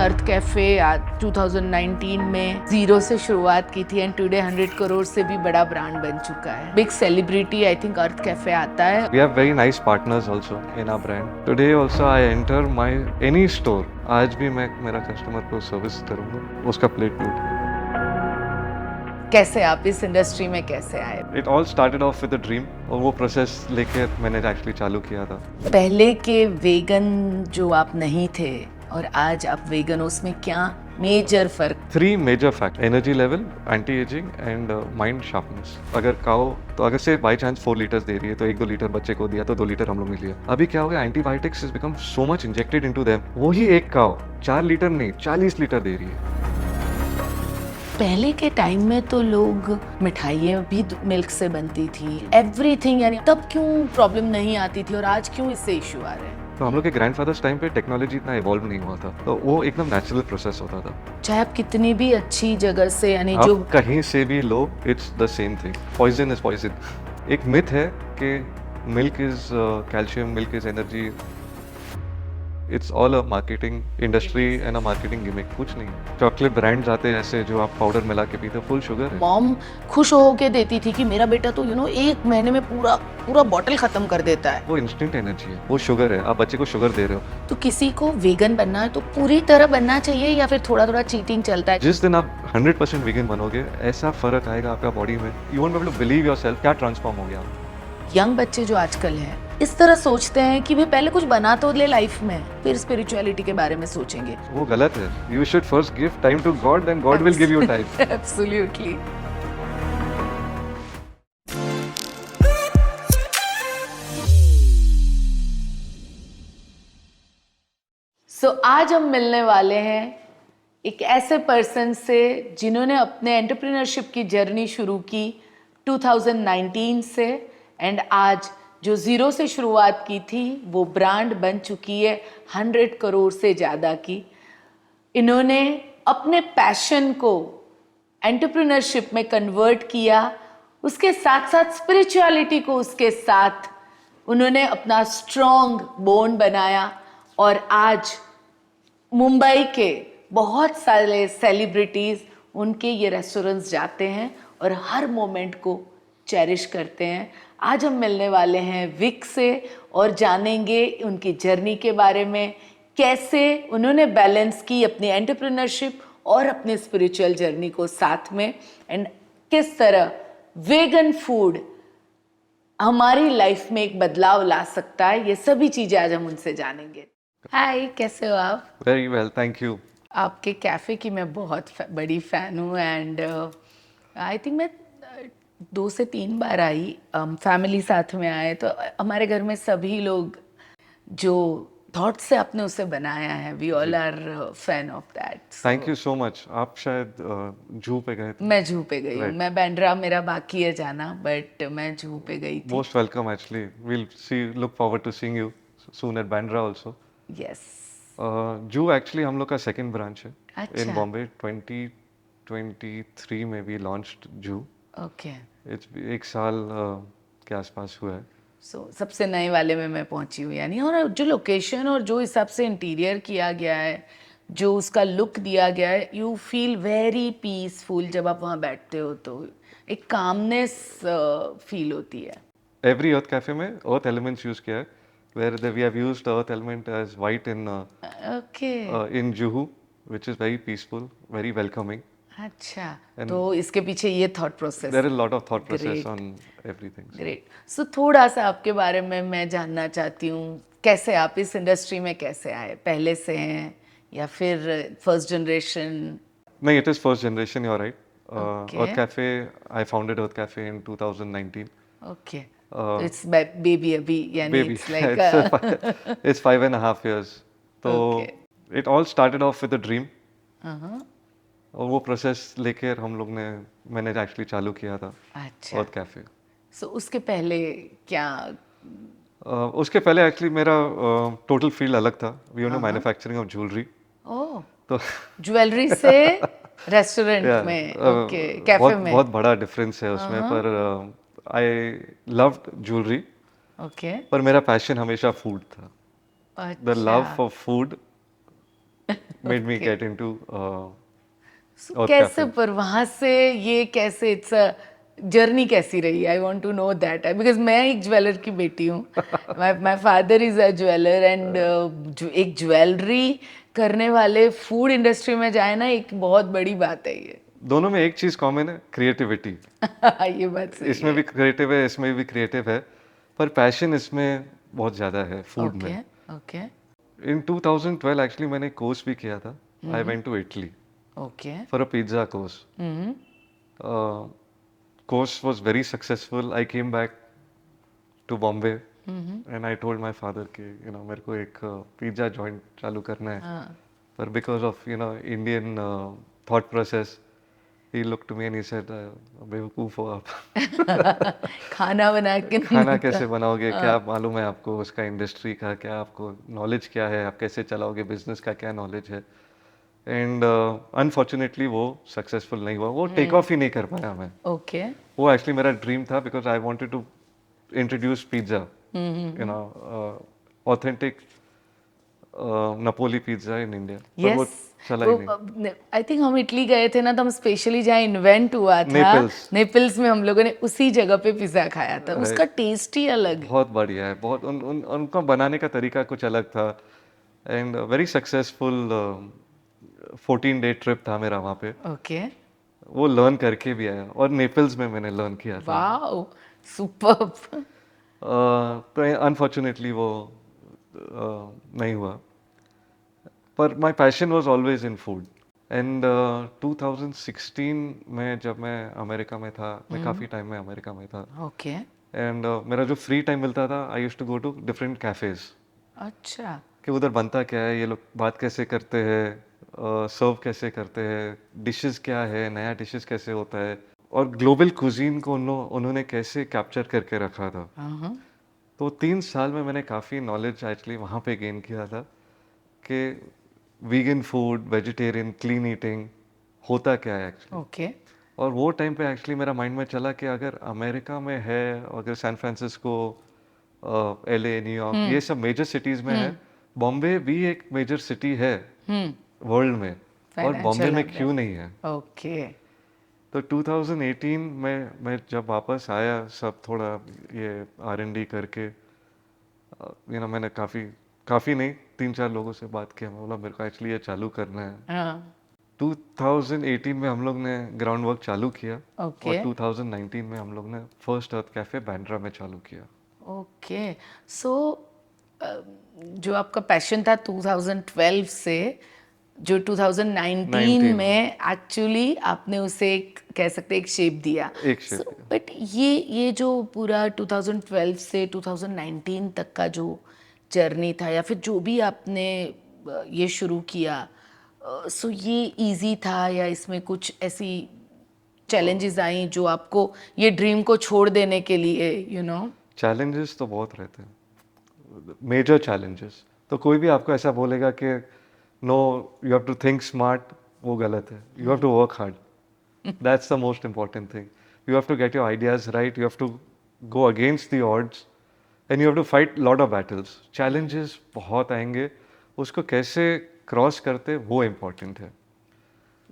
अर्थ cafe 2019 में zero से शुरुआत की थी एंड टुडे 100 करोड़ से भी बड़ा ब्रांड बन चुका है. Big celebrity I think Earth Cafe आता है. We have very nice partners also in our brand. Today also I enter my any store. आज भी मैं मेरा कस्टमर को सर्विस करूँगा, उसका प्लेट टूट गया. कैसे आप इस इंडस्ट्री में कैसे आए? It all started off with a dream और वो प्रोसेस लेके मैंने एक्चुअली चालू किया था. पहले के वेगन जो आप नहीं थे और आज आप वेगन हो, उसमें क्या मेजर फर्क? 3 major factors: energy level, anti-aging and mind sharpness. अगर काओ तो अगर से बाई चांस 4 लीटर्स दे रही है तो 1-2 लीटर बच्चे को दिया तो 2 लीटर हम लोग ने लिया. अभी क्या हो गया, antibiotics is become so much injected into them. वही एक काओ 4 लीटर नहीं 40 लीटर दे रही है. पहले के टाइम में तो लोग मिठाइयाँ भी मिल्क से बनती थी, एवरीथिंग, यानी तब क्यों प्रॉब्लम नहीं आती थी और आज क्यों इससे इशू आ रहे हैं? तो हम लोग के ग्रैंडफादर्स टाइम पे टेक्नोलॉजी इतना इवॉल्व नहीं हुआ था, तो वो एकदम नेचुरल प्रोसेस होता था. चाहे आप कितनी भी अच्छी जगह से, यानी आप जो कहीं से भी लो, it's the same thing. Poison is poison. एक मिथ है कि milk is calcium, milk is energy. It's all a marketing industry and a marketing gimmick. कुछ नहीं. चॉकलेट ब्रांड्स आते हैं ऐसे जो आप पाउडर मिला के पीते हो, फुल शुगर है. मॉम खुश होके देती थी कि मेरा बेटा तो एक महीने में पूरा बॉटल खत्म कर देता है. वो इंस्टेंट एनर्जी है, वो शुगर है. आप बच्चे को शुगर दे रहे हो. तो किसी को वेगन बनना है तो पूरी तरह बनना चाहिए या फिर थोड़ा थोड़ा चीटिंग चलता है? जिस दिन आप 100% वीगन बनोगे, ऐसा फर्क आएगा आपका बॉडी में. You won't be able to believe yourself क्या ट्रांसफॉर्म हो गया. यंग बच्चे जो आजकल हैं इस तरह सोचते हैं कि भाई पहले कुछ बना तो ले लाइफ में, फिर स्पिरिचुअलिटी के बारे में सोचेंगे. वो गलत है. You should first give time to God, then God will give you time. Absolutely. So आज हम मिलने वाले हैं एक ऐसे पर्सन से जिन्होंने अपने एंटरप्रेन्योरशिप की जर्नी शुरू की 2019 से एंड आज जो ज़ीरो से शुरुआत की थी वो ब्रांड बन चुकी है 100 करोड़ से ज़्यादा की. इन्होंने अपने पैशन को एंटरप्रेन्योरशिप में कन्वर्ट किया, उसके साथ साथ स्पिरिचुअलिटी को उसके साथ उन्होंने अपना स्ट्रॉन्ग बॉन्ड बनाया और आज मुंबई के बहुत सारे सेलिब्रिटीज़ उनके ये रेस्टोरेंट्स जाते हैं और हर मोमेंट को चेरिश करते हैं. आज हम मिलने वाले हैं विक से और जानेंगे उनकी जर्नी के बारे में, कैसे उन्होंने बैलेंस की अपनी एंटरप्रेन्योरशिप और अपने स्पिरिचुअल जर्नी को साथ में, एंड किस तरह वेगन फूड हमारी लाइफ में एक बदलाव ला सकता है. ये सभी चीज़ें आज हम उनसे जानेंगे. हाय, कैसे हो आप? Very well, thank you. आपके कैफ़े की मैं बहुत बड़ी फ़ैन हूँ एंड आई थिंक मैं 2 से 3 बार आई. फैमिली साथ में आए तो हमारे घर में सभी लोग जो थॉट से आपने उसे बनाया है, we all are fan of that. Thank you so much. आप शायद जू पे गए थे. मैं जूहू पे गई हूँ. Right. मैं बांद्रा मेरा बाकी है जाना, बट मैं जूहू पे गई थी. Most welcome actually. Will see, look forward to seeing you soon at Bandra also. Yes. जू एक्चुअली हम लोग का सेकंड ब्रांच है अच्छा. इन बॉम्बे. 2023 में वी लॉन्च्ड जू. ओके. इट्स एक साल के आसपास हुआ है. सो सबसे नए वाले में मैं पहुंची हूँ, यानी और जो लोकेशन और जो हिसाब से इंटीरियर किया गया है, जो उसका लुक दिया गया है, यू फील वेरी पीसफुल. जब आप वहाँ बैठते हो तो एक कामनेस फील होती है. एवरी अर्थ कैफे में अर्थ एलिमेंट्स यूज किया है, where we have used earth element as white okay. in Juhu, which is very peaceful, very welcoming. अच्छा, And तो इसके पीछे ये thought process. There is a lot of thought process Great. on everything. Great. So थोड़ा सा आपके बारे में मैं जानना चाहती हूँ, कैसे आप इस इंडस्ट्री में कैसे आए? पहले से हैं या फिर first generation? No, it is first generation, you're right. Okay. Earth Cafe, I founded Earth Cafe in 2019. Okay. It's baby अभी, यानी Baby, it's like it's 5.5 years. So Okay. it all started off with a dream. हाँ. और वो process लेके मैंने actually चालू किया था अच्छा. अर्थ कैफे. सो उसके पहले क्या? उसके पहले एक्चुअली मेरा टोटल फील्ड अलग था. We own manufacturing of jewellery. Oh, तो ज्वेलरी से रेस्टोरेंट yeah, में, ओके, कैफे बहुत में. बहुत बड़ा डिफरेंस है उसमें. पर आई लव्ड ज्वेलरी, ओके. पर मेरा पैशन हमेशा फूड था. द लव अच्छा. For food made me Okay. get into So, Earth कैसे Cafe. पर वहां से ये कैसे इट्स अ जर्नी कैसी रही? I want to know that because मैं एक ज्वेलर की बेटी हूँ. My father is a jeweller and एक ज्वेलरी करने वाले फूड इंडस्ट्री में जाए ना, एक बहुत बड़ी बात है ये. दोनों में एक चीज़ कॉमन है, क्रिएटिविटी. ये बात सही इसमें है. भी क्रिएटिव है, इसमें भी क्रिएटिव है, पर पैशन इसमें बहुत ज़्यादा है फूड ओके. में. ओके. इन 2012 एक्चुअली मैंने कोर्स भी किया था. I went to Italy okay. For a pizza course. Course was very successful. I came back to Bombay and I told my father कि मेरे को एक पिज्ज़ा जॉइंट चालू करना है. हाँ. पर because of Indian thought process, he looked to me and he said, बेवकूफ़ हो आप. खाना बना के खाना कैसे बनाओगे, क्या मालूम है आपको उसका इंडस्ट्री का, क्या आपको नॉलेज क्या है, आप कैसे चलाओगे बिजनेस का क्या नॉलेज है. एंड अनफॉर्चुनेटली वो सक्सेसफुल नहीं हुआ, वो टेक ऑफ ही नहीं कर पाया मैं. ओके. वो एक्चुअली मेरा ड्रीम था because I wanted to introduce pizza, authentic Napoli pizza in India. पर वो यस. चला ही नहीं. आई थिंक हम इटली गए थे ना, तो हम स्पेशली जहाँ इन्वेंट हुआ था Naples. नेपल्स में, हम लोगों ने उसी जगह पे पिज्जा खाया था. उसका टेस्ट ही अलग है. बहुत बढ़िया है, बहुत उनका बनाने का तरीका कुछ अलग था. And very successful 14-day trip था मेरा वहाँ पे. ओके. वो लर्न करके भी आया और नेपल्स में मैंने लर्न किया था. Wow, superb. तो अनफॉर्चुनेटली वो नहीं हुआ. पर my passion was always in food. And 2016 में जब मैं अमेरिका में था, मैं काफ़ी टाइम में अमेरिका में था. ओके. एंड मेरा जो फ्री टाइम मिलता था, I used to go to different cafes अच्छा. कि उधर बनता क्या है, ये लोग बात कैसे करते हैं, सर्व कैसे करते हैं, डिशेस क्या है, नया डिशेस कैसे होता है, और ग्लोबल कुजीन को उन्होंने कैसे कैप्चर करके रखा था. हाँ. तो 3 साल में मैंने काफ़ी नॉलेज एक्चुअली वहाँ पे गेन किया था कि vegan food, vegetarian, clean eating होता क्या है एक्चुअली. ओके. और वो टाइम पे एक्चुअली मेरा माइंड में चला कि अगर अमेरिका में है, अगर सैन फ्रांसिस्को, एलए, न्यूयॉर्क, ये सब मेजर सिटीज़ में है, बॉम्बे भी एक मेजर सिटी है वर्ल्ड में, और बॉम्बे में क्यों नहीं है. ओके. तो 2018 में मैं जब वापस आया, सब थोड़ा ये R&D करके, मैंने काफ़ी नहीं, 3-4 लोगों से बात किया. मैं बोला मेरे को एक्चुअली ये चालू करना है. हाँ. 2018 में हम लोग ने ग्राउंड वर्क चालू किया. ओके. और 2019 में हम लोग ने फर्स्ट अर्थ कैफे बैंड्रा में चालू किया. ओके. सो जो आपका पैशन था 2012 से, जो 2019 में एक्चुअली आपने उसे एक कह सकते हैं एक शेप दिया. एक शेप दिया. बट ये जो पूरा 2012 से 2019 तक का जो जर्नी था, या फिर जो भी आपने ये शुरू किया, सो ये इजी था या इसमें कुछ ऐसी चैलेंजेस आई जो आपको ये ड्रीम को छोड़ देने के लिए चैलेंजेस तो बहुत रहते हैं, मेजर चैलेंजेस. तो कोई भी आपको ऐसा बोलेगा कि no you have to think smart, वो गलत है. You have to work hard. That's the most important thing. You have to get your ideas right. You have to go against the odds and you have to fight lot of battles. Challenges बहुत आएंगे, उसको कैसे cross करते वो important है.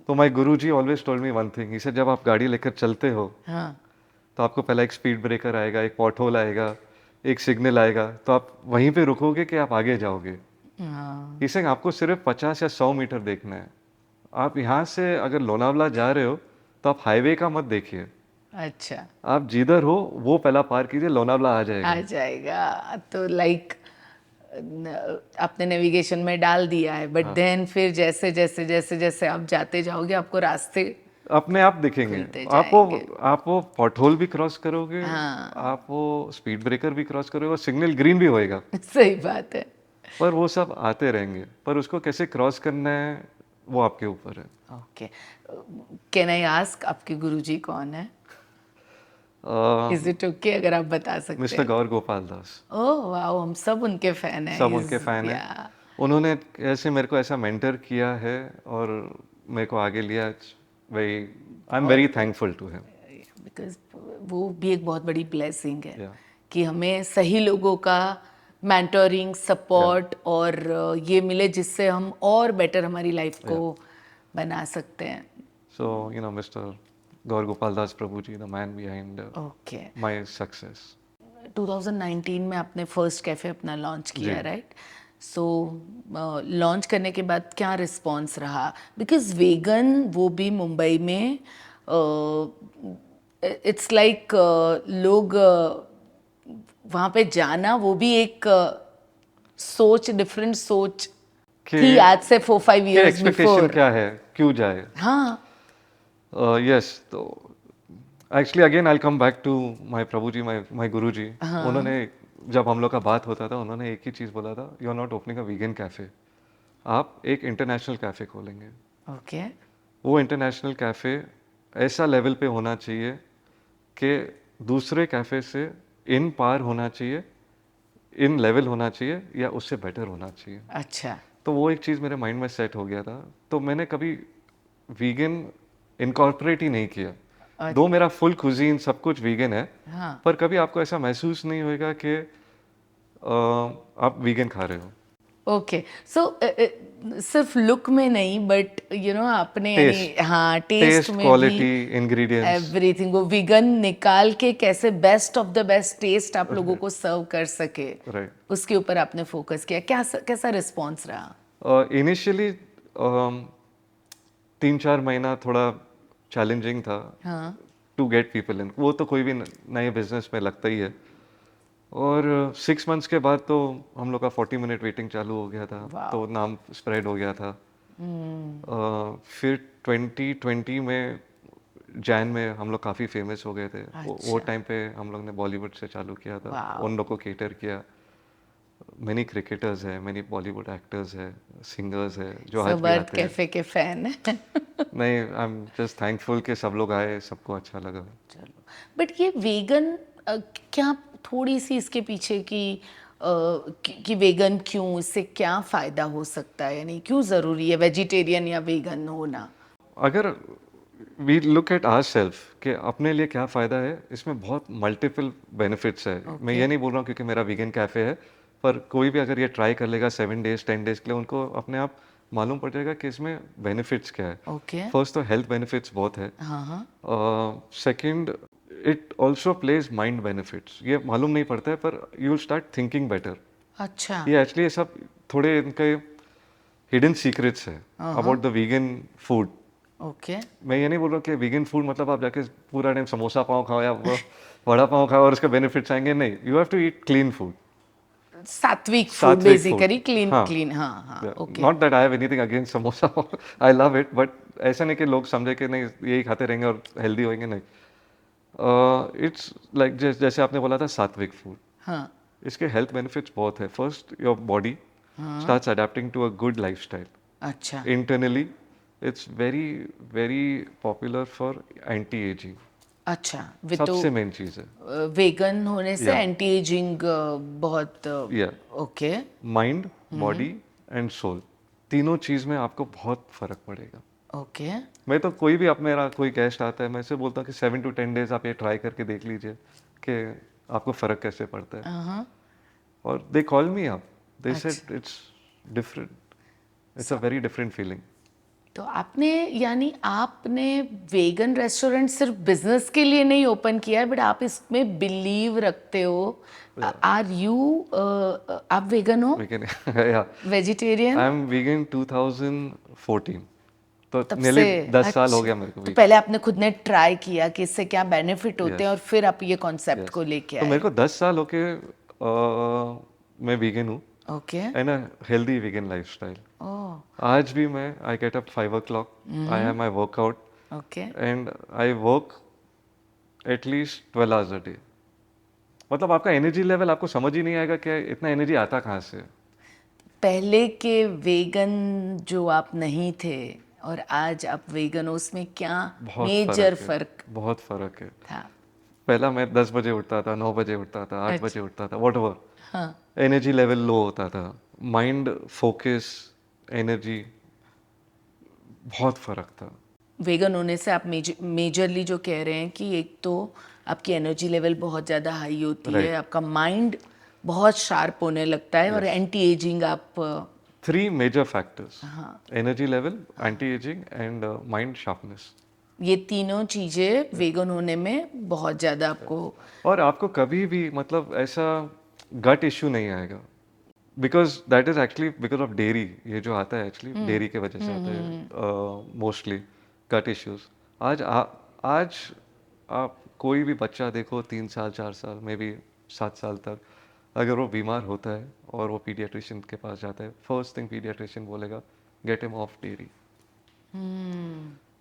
तो my guru ji always told me one thing. इसे जब आप गाड़ी लेकर चलते हो, हाँ. तो आपको पहला एक स्पीड ब्रेकर आएगा, एक पॉट होल आएगा, एक सिग्नल आएगा, तो आप वहीं पे रुकोगे कि आप आगे जाओगे. हाँ. इसे आपको सिर्फ 50 या 100 मीटर देखना है. आप यहाँ से अगर लोनावला जा रहे हो तो आप हाईवे का मत देखिए. अच्छा. आप जिधर हो वो पहला पार कीजिए, लोनावला आ जाएगा. आ जाएगा. तो लाइक आपने नेविगेशन में डाल दिया है, बट देन फिर जैसे जैसे जैसे जैसे आप जाते जाओगे आपको रास्ते अपने आप दिखेंगे. खुलते आप वो पॉट होल भी क्रॉस करोगे, आप वो स्पीड ब्रेकर भी क्रॉस करोगे, और सिग्नल ग्रीन भी होएगा. सही बात है. पर वो सब आते रहेंगे, पर उसको कैसे क्रॉस करना है वो आपके ऊपर है. ओके. कैन आई आस्क आपके गुरुजी कौन है? इज इट ओके अगर आप बता सकते मिस्टर गौर गोपाल दास. ओह वाओ, हम सब उनके फैन हैं. सब उनके फैन हैं. उन्होंने ऐसे मेरे को ऐसा मेंटर किया है और मेरे को आगे लिया. I am very thankful to him. Because वो भी एक बहुत बड़ी ब्लेसिंग है Yeah. कि हमें सही लोगों का मेंटोरिंग सपोर्ट और ये मिले जिससे हम और बेटर हमारी लाइफ को बना सकते हैं. So, Mr. Gaur Gopal Das Prabhuji, the man behind okay. my success. 2019 में आपने फर्स्ट कैफ़े अपना लॉन्च किया, जी. राइट? सो लॉन्च करने के बाद क्या रिस्पॉन्स रहा? बिकॉज वेगन वो भी मुंबई में इट्स लाइक लोग वहाँ पे जाना वो भी एक सोच, डिफरेंट सोच कि थी आज से 4-5 क्या years एक्सपेक्टेशन बिफोर. क्या है, क्यों जाए? हाँ. यस, तो actually again I come back to my Prabhu ji, my guru ji. उन्होंने, जब हम लोग का बात होता था, उन्होंने एक ही चीज़ बोला था, you are not opening a vegan cafe, आप एक इंटरनेशनल कैफ़े खोलेंगे. ओके. वो इंटरनेशनल कैफ़े ऐसा लेवल पे होना चाहिए कि दूसरे कैफ़े से इन पार होना चाहिए, इन लेवल होना चाहिए या उससे बेटर होना चाहिए. अच्छा. तो वो एक चीज़ मेरे माइंड में सेट हो गया था. तो मैंने कभी वीगन इनकॉर्पोरेट ही नहीं किया. दो मेरा फुल कुजीन सब कुछ वीगन है, हाँ. पर कभी आपको ऐसा महसूस नहीं होएगा कि आप वीगन खा रहे हो. ओके. सो सिर्फ लुक में नहीं बट आपने यानी टेस्ट, हाँ टेस्ट टेस्ट, में क्वालिटी, भी इंग्रेडिएंट्स. एवरीथिंग वो विगन निकाल के कैसे best of the best taste आप लोगों को सर्व कर सके, राइट. उसके ऊपर आपने फोकस किया. कैसा रिस्पॉन्स रहा? इनिशियली 3-4 महीना थोड़ा चैलेंजिंग था हाँ. To get people in. वो तो कोई भी नए बिजनेस में लगता ही है. और 6 मंथ्स के बाद तो हम लोग का 40 मिनट वेटिंग चालू हो गया था. Wow. तो नाम स्प्रेड हो गया था. फिर 2020 में जैन में हम लोग काफ़ी फेमस हो गए थे. वो टाइम पे हम लोग ने बॉलीवुड से चालू किया था. Wow. उन लोग को केटर किया. मैनी क्रिकेटर्स है, मैनी बॉलीवुड एक्टर्स है, सिंगर्स है जो आज भी सबर्थ आते हैं. कैफे के फैन है. नहीं, आई एम जस्ट थैंकफुल कि सब लोग आए, सबको अच्छा लगा. चलो. बट ये वेगन क्या थोड़ी सी इसके पीछे कि वेगन क्यों, इससे क्या फ़ायदा हो सकता है, यानी क्यों ज़रूरी है वेजिटेरियन या वेगन होना? अगर we look at our self कि अपने लिए क्या फ़ायदा है, इसमें बहुत मल्टीपल बेनिफिट्स है. मैं ये नहीं बोल रहा हूँ क्योंकि मेरा वीगन कैफ़े है, पर कोई भी अगर ये ट्राई कर लेगा 7 डेज 10 डेज के लिए, उनको अपने आप मालूम पड़ जाएगा कि इसमें बेनिफिट्स क्या है. ओके. फर्स्ट तो हेल्थ बेनिफिट्स बहुत है. हाँ हाँ. Second, it also plays mind benefits. ये मालूम नहीं पड़ता है पर you will start thinking better. अच्छा. ये एक्चुअली सब थोड़े इनके हिडन सीक्रेट्स है about the vegan food. Okay. मैं ये नहीं बोल रहा कि वीगन फूड मतलब आप जाके पूरा टाइम समोसा पाव खाओ या वड़ा पाव खाओ और उसके बेनिफिट्स आएंगे. नहीं, you have to eat clean food. Sattvic food basically. Clean. हाँ हाँ. Okay. Not that I have anything against samosa, I love it, but ऐसा नहीं कि लोग समझे कि नहीं यही खाते रहेंगे और हेल्दी होंगे. नहीं, इट्स लाइक जैसे आपने बोला था सात्विक फूड. हाँ. इसके हेल्थ बेनिफिट्स बहुत है. First, your body starts adapting to a good lifestyle. अच्छा. Internally it's very very popular for anti ageing. अच्छा. सबसे मेन चीज़ है. वेगन होने से Yeah. एंटी एजिंग बहुत. Yeah. Okay. Mind, body and soul, तीनों चीज़ में आपको बहुत फर्क पड़ेगा. ओके. मैं तो कोई भी, अब मेरा कोई गेस्ट आता है, मैं से बोलता हूँ कि 7 to 10 डेज आप ये ट्राई करके देख लीजिए कि आपको फ़र्क कैसे पड़ता है. हाँ. और they call me up, they said it's different, it's a very different feeling. तो आपने वेगन रेस्टोरेंट सिर्फ बिजनेस के लिए नहीं ओपन किया है बट आप इसमें बिलीव रखते हो. आर यू आप वेगन हो? वी कैन या वेजिटेरियन? I am vegan 2014. तो तब nearly से 10 साल हो अच्छा. गया मेरे को तो vegan. पहले आपने खुद ने ट्राई किया कि इससे क्या बेनिफिट होते हैं Yes. और फिर आप ये कॉन्सेप्ट Yes. को लेके तो आए. मेरे को 10 साल होके मैं वीगन हूँ okay. And a healthy vegan lifestyle. Oh. आज भी मैं I get up 5 o'clock, I have my workout okay. And I work at least 12 hours a day. मतलब आपका एनर्जी लेवल आपको समझ ही नहीं आएगा कि इतना एनर्जी आता कहाँ से. पहले के वेगन जो आप नहीं थे और आज आप वेगन हो, उसमें क्या बहुत मेजर है, फर्क बहुत फ़र्क है. था? पहला मैं 10 बजे उठता था, 9 बजे उठता था, 8 बजे उठता था, वॉट एवर. हाँ. एनर्जी लेवल लो होता था. माइंड फोकस, एनर्जी, बहुत फ़र्क था. वेगन होने से आप मेजरली जो कह रहे हैं कि एक तो आपकी एनर्जी लेवल बहुत ज़्यादा हाई होती है, Right. आपका माइंड बहुत शार्प होने लगता है, और एंटी एजिंग आप 3 major factors: हाँ, energy level, anti-aging, and mind sharpness. ये तीनों चीजें वेगन होने में बहुत ज्यादा आपको और आपको कभी भी मतलब ऐसा गट इश्यू नहीं आएगा, because that is actually because of dairy. ये जो आता है एक्चुअली डेयरी के वजह से आता है मोस्टली गट इश्यूज। आज आप कोई भी बच्चा देखो 3 साल 4 साल में भी 7 साल तक, अगर वो बीमार होता है और वो पीडियाट्रिशियन के पास जाता है, फर्स्ट थिंग पीडियाट्रिशियन बोलेगा गेट हिम ऑफ डेयरी।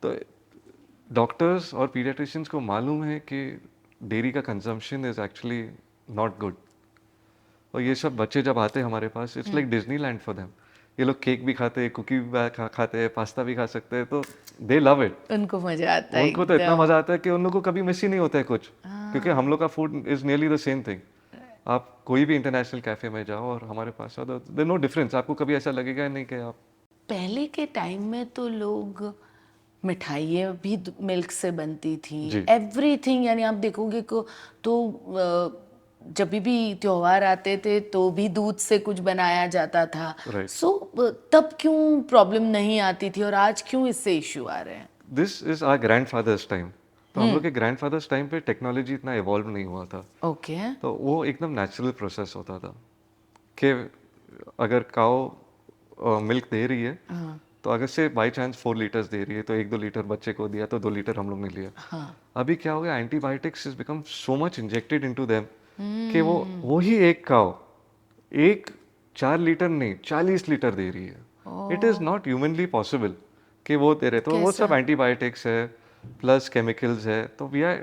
तो डॉक्टर्स और पीडियाट्रिशियंस को मालूम है कि डेयरी का consumption is actually not good. और ये सब बच्चे जब आते हैं हमारे पास, it's like Disneyland for them. ये लोग केक भी खाते हैं, कुकी भी खाते हैं, पास्ता भी खा सकते हैं, तो दे लव इट। उनको मजा आता है उनको तो इतना एकदम। मजा आता है कि उन लोग को कभी मिस ही नहीं होता है कुछ, क्योंकि हम लोग का food is nearly the same thing. आप कोई भी इंटरनेशनल कैफे में जाओ और हमारे पास आओ, देयर नो डिफरेंस। आपको कभी ऐसा लगेगा नहीं कि आप पहले के टाइम में तो लोग मिठाइयाँ भी मिल्क से बनती थी, जी। एवरीथिंग, यानी आप देखोगे को तो जब भी त्योहार आते थे तो भी दूध से कुछ बनाया जाता था। राइट। सो तब क्यों प्रॉब्लम नहीं आती थी और आज क्यों इससे इश्यू आ रहे हैं? This is our grandfather's time. तो हम लोग के ग्रैंडफादर्स टाइम पे टेक्नोलॉजी इतना इवॉल्व नहीं हुआ था, ओके। तो वो एकदम नेचुरल प्रोसेस होता था कि अगर काऊ मिल्क दे रही है, तो अगर से बाई चांस 4 लीटर्स दे रही है, तो 1-2 लीटर बच्चे को दिया, तो 2 लीटर हम लोग ने लिया। हाँ। अभी क्या हो गया, antibiotics is become so much injected into them कि वो ही एक काऊ एक 4 लीटर नहीं 40 लीटर दे रही है। It is not humanly possible कि वो दे रहे, तो वो सब एंटीबायोटिक्स है प्लस केमिकल्स है, तो we are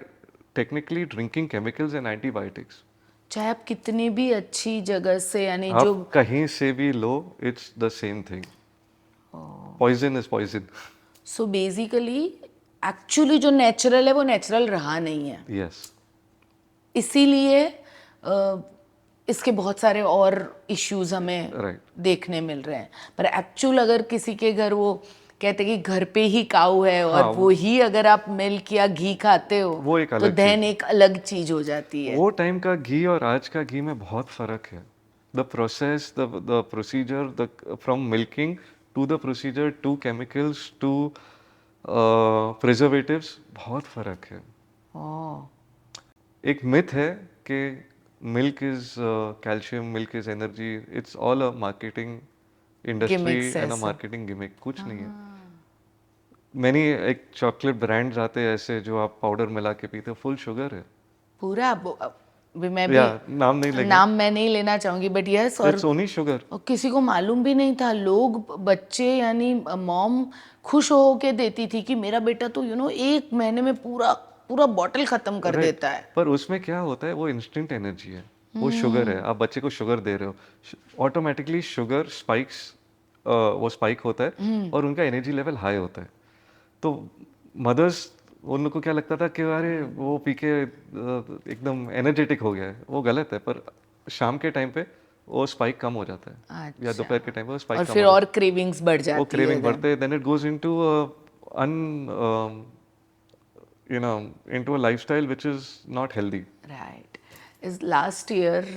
technically drinking chemicals and antibiotics. चाहे आप कितनी भी अच्छी जगह से, यानी जो आप कहीं से भी लो, it's the same thing. Poison is poison. So basically actually जो नेचुरल है वो नेचुरल रहा नहीं है, यस। इसीलिए इसके बहुत सारे और इश्यूज हमें Right. देखने मिल रहे हैं। पर एक्चुअल अगर किसी के घर वो कहते कि घर पे ही काऊ है और हाँ, वो ही अगर आप मिल्क या घी खाते हो, वो एक तो अलग देन एक अलग चीज हो जाती है। वो टाइम का घी और आज का घी में बहुत फर्क है। The process, the procedure, the from milking to the procedure to chemicals to preservatives, बहुत फर्क है। ओह, एक मिथ है कि milk is calcium, milk is energy, it's all a marketing industry Gimmicks and a ऐसे। मार्केटिंग गिमिक, कुछ नहीं है। मैंने एक चॉकलेट ब्रांड्स आते हैं ऐसे जो आप पाउडर मिला के पीते हो, फुल शुगर है। पूरा भी मैं या भी नाम नहीं लेंगे, नाम मैं नहीं लेना चाहूंगी, but yes. It's only sugar. और किसी को मालूम भी नहीं था, लोग बच्चे यानी मॉम खुश हो के देती थी कि मेरा बेटा तो एक महीने में पूरा पूरा बॉटल खत्म कर Right. देता है। पर उसमें क्या होता है, वो इंस्टेंट एनर्जी है, वो शुगर है। आप बच्चे को शुगर दे रहे हो, ऑटोमेटिकली शुगर स्पाइक्स, वो स्पाइक होता है और उनका एनर्जी लेवल हाई होता है। तो मदर्स, उन लोग को क्या लगता था कि अरे वो पी के एकदम एनर्जेटिक हो गया है, वो गलत है। पर शाम के टाइम पे वो स्पाइक कम हो जाता है, या अच्छा। दोपहर के टाइम पे वो और स्पाइक कम फिर हो और जाता क्रेविंग्स बढ़ है, वो जाती है क्रेविंग then। बढ़ते हैं, then it goes into an into a lifestyle which is not healthy. Right. इस लास्ट ईयर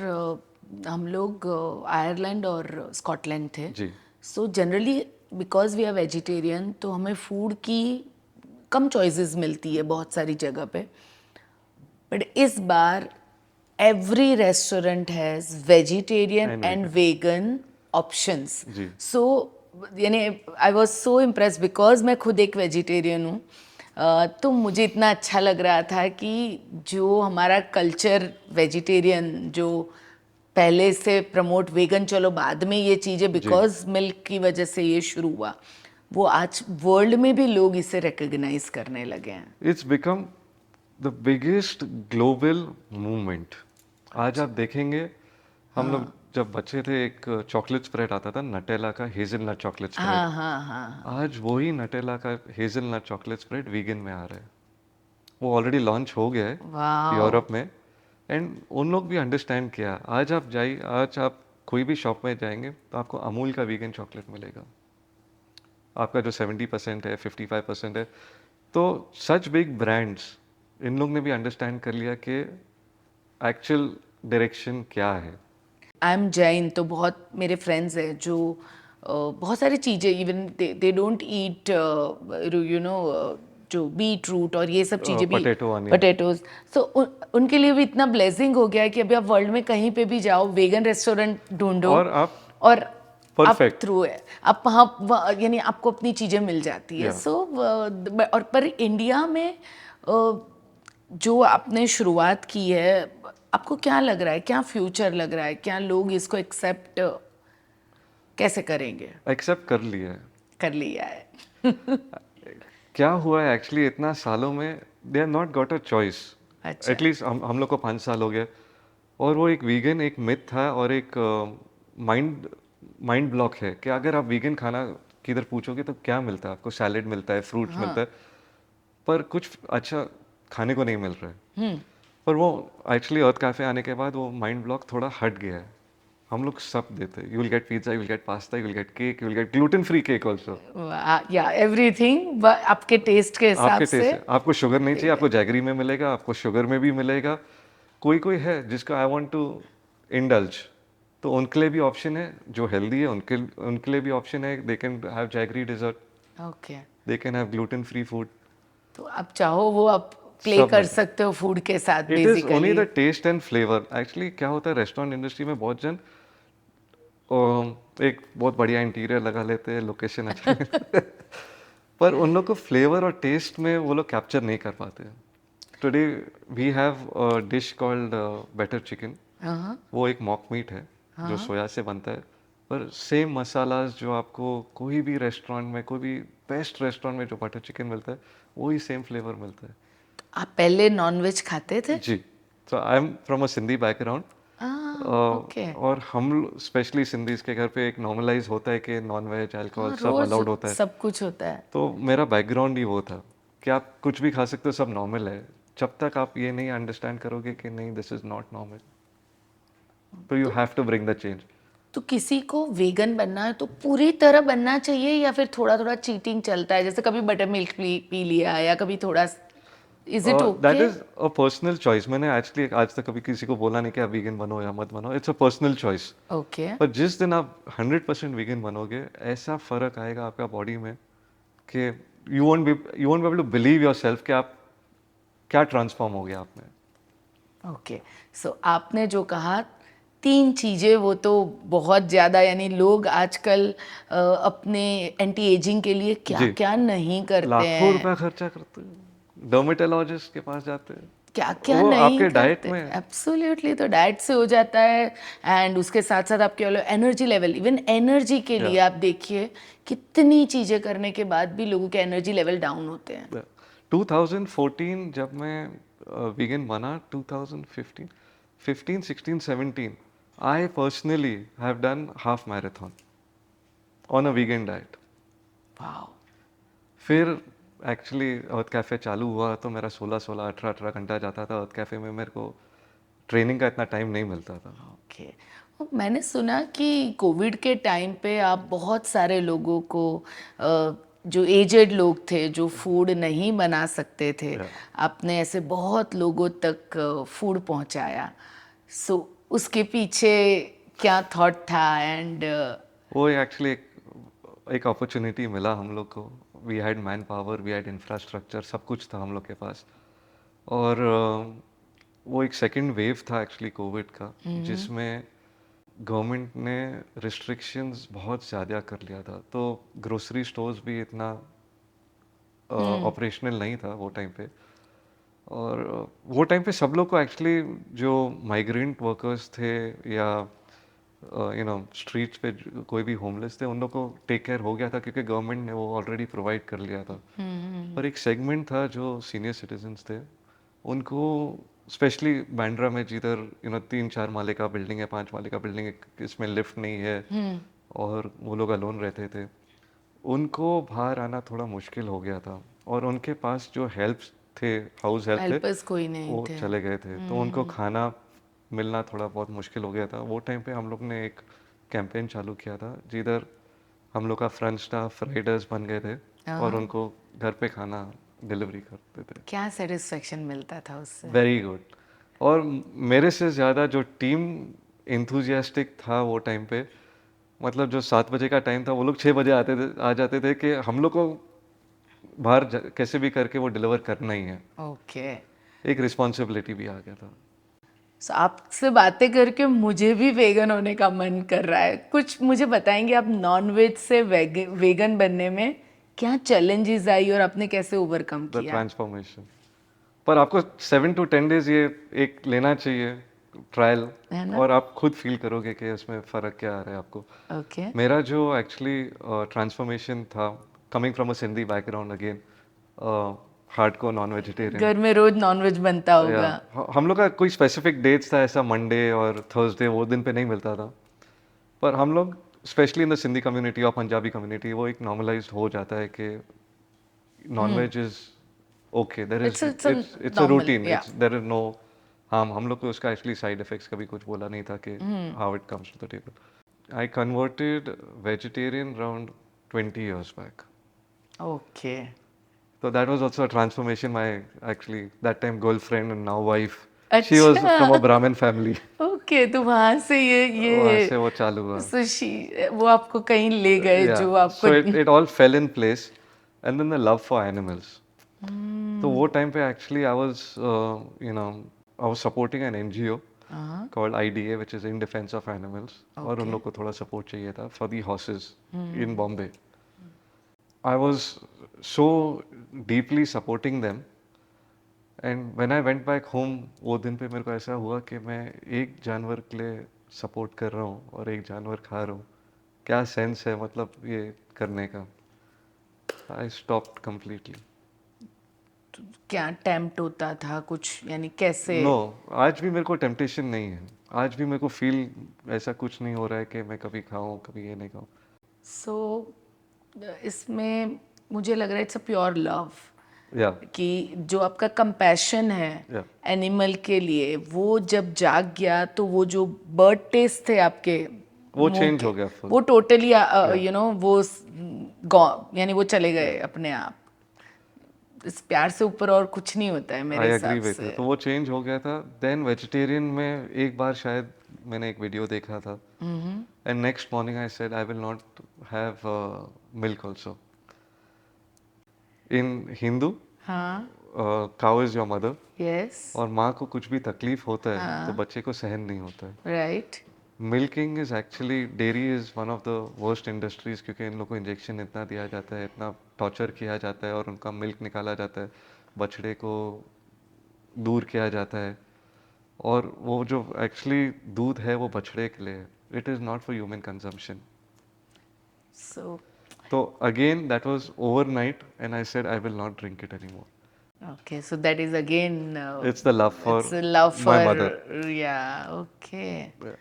हम लोग आयरलैंड और स्कॉटलैंड थे। जी। So generally because we are vegetarian, तो हमें फूड की कम चॉइसेस मिलती है बहुत सारी जगह पे। बट इस बार every restaurant has vegetarian And and vegan. Vegan options. जी। सो यानी I was so impress because मैं खुद एक वेजिटेरियन हूँ। तो मुझे इतना अच्छा लग रहा था कि जो हमारा कल्चर वेजिटेरियन जो पहले से प्रमोट, वेगन चलो बाद में ये चीज़ें बिकॉज मिल्क की वजह से ये शुरू हुआ, वो आज वर्ल्ड में भी लोग इसे रिकग्नाइज करने लगे हैं। It's become the biggest global movement. आज आप देखेंगे, हम लोग जब बच्चे थे एक चॉकलेट स्प्रेड आता था नटेला का, हेजलनट चॉकलेट स्प्रेड। हाँ हाँ हाँ। आज वही नटेला का हेजलनट चॉकलेट स्प्रेड वीगन में आ रहा है। वो ऑलरेडी लॉन्च हो गया है वाह। यूरोप में, एंड उन लोग भी अंडरस्टैंड किया। आज आप कोई भी शॉप में जाएंगे तो आपको अमूल का वीगन चॉकलेट मिलेगा। आपका जो 70% है, 55% है। तो सच बिग ब्रांड्स, इन लोग ने भी अंडरस्टैंड कर लिया कि एक्चुअल डायरेक्शन क्या है। आई एम जैन, तो बहुत मेरे फ्रेंड्स हैं जो बहुत सारी चीज़ें, even they don't eat you know जो बीट रूट और ये सब चीज़ें भी, potato, onion. पोटैटोज। सो उनके लिए भी इतना ब्लेसिंग हो गया है कि अभी आप वर्ल्ड में कहीं पे भी जाओ, वेगन रेस्टोरेंट ढूंढो और आप और आप perfect. थ्रू है, आप वहाँ यानी आपको अपनी चीज़ें मिल जाती है। Yeah. सो और पर इंडिया में जो आपने शुरुआत की है, आपको क्या लग रहा है, क्या फ्यूचर लग रहा है, क्या लोग इसको एक्सेप्ट कैसे करेंगे? एक्सेप्ट कर लिया है। कर लिया है। क्या हुआ है एक्चुअली इतना सालों में, they are not got a choice. अच्छा। एटलीस्ट हम लोग को 5 साल हो गए, और वो एक वीगन एक मिथ था और एक माइंड माइंड ब्लॉक है कि अगर आप वीगन खाना किधर पूछोगे तो क्या मिलता है आपको, सैलेड मिलता है, फ्रूट्स मिलता है, पर कुछ अच्छा खाने को नहीं मिल रहा है। पर वो एक्चुअली अर्थ कैफे आने के बाद वो माइंड ब्लॉक थोड़ा हट गया है। हम लोग सब देते हैं, you will get pizza, you will get pasta, you will get cake, you will get gluten free cake also. या एवरीथिंग आपके टेस्ट के हिसाब आपके से। टेस्ट है, आपको शुगर नहीं चाहिए, आपको जैगरी में मिलेगा, आपको शुगर में भी मिलेगा। कोई कोई है जिसका आई वांट टू इंडल्ज, तो उनके लिए भी ऑप्शन है, जो हेल्दी है उनके उनके लिए भी ऑप्शन है। They can have jaggery dessert, okay, they can have gluten free food. तो आप चाहो वो आप प्ले सब कर मिलता सकते हो फूड के साथ है। It is only basically. The taste and flavour. Actually क्या होता है रेस्टोरेंट इंडस्ट्री में, बहुत जन एक बहुत बढ़िया इंटीरियर लगा लेते हैं, लोकेशन अच्छा है, पर उन लोग को फ्लेवर और टेस्ट में वो लोग कैप्चर नहीं कर पाते। Today we have a dish called butter chicken. हाँ वो एक मॉक मीट है जो सोया से बनता है, पर सेम मसालास जो आपको कोई भी रेस्टोरेंट में, कोई भी बेस्ट रेस्टोरेंट में जो बटर चिकन मिलता है, वही सेम फ्लेवर मिलता है। आप पहले नॉनवेज खाते थे? जी, तो I am from a Sindhi background. Okay. और हम स्पेशली सिंधीज के घर पे एक नॉर्मलाइज होता है कि नॉन वेज अल्कोहल सब रोज अलाउड होता है। सब कुछ होता है। तो मेरा बैकग्राउंड ही वो था कि आप कुछ भी खा सकते हो, सब नॉर्मल है, जब तक आप ये नहीं अंडरस्टैंड करोगे कि नहीं दिस इज नॉट नॉर्मल, तो you have to bring the change. तो किसी को वेगन बनना है तो पूरी तरह बनना चाहिए या फिर थोड़ा थोड़ा चीटिंग चलता है, जैसे कभी बटर मिल्क पी लिया या कभी थोड़ा, is it that okay? Is a personal choice. मैंने एक्चुअली आज तक कभी किसी को बोला नहीं कि आप वीगन बनो या मत बनो, it's a personal choice. Okay. पर जिस दिन आप 100% वीगन बनोगे, ऐसा फर्क आएगा आपका बॉडी में कि you won't be able to believe yourself कि आप क्या ट्रांसफॉर्म हो गया आप में। ओके, सो आपने जो कहा 3 चीज़ें, वो तो बहुत ज़्यादा, यानी लोग आजकल अपने एंटी एजिंग के लिए क्या जी, क्या नहीं करते लाखों हैं, रुपया खर्चा करते हैं, डर्मेटोलॉजिस्ट के पास जाते हैं, क्या क्या वो नहीं आपके डाइट करते। में। एब्सोल्युटली, तो डाइट से हो जाता है। एंड उसके साथ साथ आपके एनर्जी लेवल, इवन एनर्जी के लिए आप देखिए कितनी चीज़ें करने के बाद भी लोगों के एनर्जी लेवल डाउन होते हैं। 2014 जब मैं वीगन बना, 2015, 15, 16, 17, I personally have done half marathon on a vegan diet. Wow. फिर एक्चुअली अर्थ कैफ़े चालू हुआ तो मेरा 16-16, 18-18 घंटा जाता था अर्थ कैफ़े में। मेरे को ट्रेनिंग का इतना टाइम नहीं मिलता था। ओके। मैंने सुना कि कोविड के टाइम पे आप बहुत सारे लोगों को जो एजेड लोग थे जो फूड नहीं बना सकते थे, Yeah. आपने ऐसे बहुत लोगों तक फूड पहुंचाया। सो उसके पीछे क्या थॉट था? एंड वो एक्चुअली एक अपॉर्चुनिटी मिला हम लोग को। We had manpower, we had infrastructure, सब कुछ था हम लोग के पास। और वो एक सेकंड वेव था एक्चुअली कोविड का, जिसमें गवर्नमेंट ने रिस्ट्रिक्शंस बहुत ज़्यादा कर लिया था, तो ग्रोसरी स्टोर्स भी इतना ऑपरेशनल नहीं था वो टाइम पे। और वो टाइम पे सब लोग को एक्चुअली जो माइग्रेंट वर्कर्स थे या स्ट्रीट्स पे कोई भी होमलेस थे, उन लोग को टेक केयर हो गया था क्योंकि गवर्नमेंट ने वो ऑलरेडी प्रोवाइड कर लिया था। पर एक सेगमेंट था जो सीनियर सिटीजन्स थे, उनको स्पेशली बांद्रा में जिधर 3-4 माले का बिल्डिंग है, 5 माले का बिल्डिंग है, इसमें लिफ्ट नहीं है और वो लोग अलोन रहते थे, उनको बाहर आना थोड़ा मुश्किल हो गया था। और उनके पास जो हेल्प थे, हाउस हेल्प थे, हेल्पर्स कोई नहीं वो थे। चले गए थे, तो उनको खाना मिलना थोड़ा बहुत मुश्किल हो गया था। वो टाइम पे हम लोग ने एक कैंपेन चालू किया था जिधर हम लोग का फ्रंट स्टाफ राइडर्स बन गए थे और उनको घर पे खाना डिलीवरी करते थे। क्या सेटिस्फेक्शन मिलता था उससे? Very good. और मेरे से ज़्यादा जो टीम इंथुजियास्टिक था वो टाइम पे। मतलब जो 7 बजे का टाइम था वो लोग 6 बजे आ जाते थे कि हम लोग को बाहर कैसे भी करके वो डिलीवर करना ही है। ओके। एक रिस्पॉन्सिबिलिटी भी आ गया था। सो आपसे बातें करके मुझे भी वेगन होने का मन कर रहा है। कुछ मुझे बताएंगे आप नॉन वेज से वेगन बनने में क्या चैलेंजेस आई और आपने कैसे ओवरकम द किया? ट्रांसफॉर्मेशन। पर आपको 7 to 10 डेज ये एक लेना चाहिए ट्रायल, है ना? और आप खुद फील करोगे कि उसमें फ़र्क क्या आ रहा है आपको। ओके। मेरा जो एक्चुअली ट्रांसफॉर्मेशन था, coming from a Sindhi background again, hardcore non vegetarian, घर में रोज नॉनवेज बनता या होगा। हम लोग का कोई स्पेसिफिक डेट्स था ऐसा, मंडे और थर्सडे वो दिन पे नहीं मिलता था। पर हम लोग specially in the Sindhi community और पंजाबी कम्युनिटी वो एक नॉर्मलाइज्ड हो जाता है कि non-veg is okay. There is it's it's a normal, routine. या। It's there is no harm. हम लोग को उसका actually side effects कभी कुछ बोला नहीं था कि how it comes to the table. I converted vegetarian around 20 years back. Okay. So that was also a transformation. My actually that time girlfriend and now wife. She was from a अच्छा। Brahmin family. Okay, तो वहां से वहाँ ये से वो चालू हुआ. सुशी वो आपको कहीं ले गए Yeah. जो आपको। So it all fell in place, and then the love for animals. तो वो टाइम पे actually I was I was supporting an NGO हाँ। Called IDA which is in defence of animals, और उन ओके। लोग को थोड़ा सपोर्ट चाहिए था for the horses in Bombay. I was so deeply supporting them, and when I went back home वो दिन पे मेरे को ऐसा हुआ कि मैं एक जानवर के लिए सपोर्ट कर रहा हूँ और एक जानवर खा रहा हूँ, क्या सेंस है मतलब ये करने का। I stopped completely. क्या टेम्प्ट होता था कुछ, यानी कैसे? नो, आज भी मेरे को टेम्पटेशन नहीं है। आज भी मेरे को फील ऐसा कुछ नहीं हो रहा है कि मैं कभी खाऊं कभी ये नहीं खाऊं। सो इसमें मुझे लग रहा है इट्स अ प्योर लव, या कि जो आपका कंपैशन है या एनिमल के लिए वो जब जाग गया तो वो जो बर्ड टेस्ट थे आपके वो मुंह चेंज के, हो गया फुल। वो टोटली या वो यानी वो चले गए अपने आप। इस प्यार से ऊपर और कुछ नहीं होता है मेरे आई एग्री हिसाब विद यू। से। तो वो चेंज हो गया था। देन वेजिटेरियन में एक बार शायद मैंने एक वीडियो देखा था, and next morning I said I will not have milk also. In Hindu हाँ। Cow is your mother, yes. और माँ को कुछ भी तकलीफ होता है तो बच्चे को सहन नहीं होता है। Right. Milking is actually, dairy is one of the worst industries, क्योंकि इन लोगों को इंजेक्शन इतना दिया जाता है, इतना टॉर्चर किया जाता है और उनका मिल्क निकाला जाता है, बछड़े को दूर किया जाता है, और वो जो एक्चुअली दूध है वो बछड़े के लिए, it is not for human consumption. So तो again that was overnight and I said I will not drink it anymore. okay, so that is again it's the love for it's a love for, my mother. yeah, okay.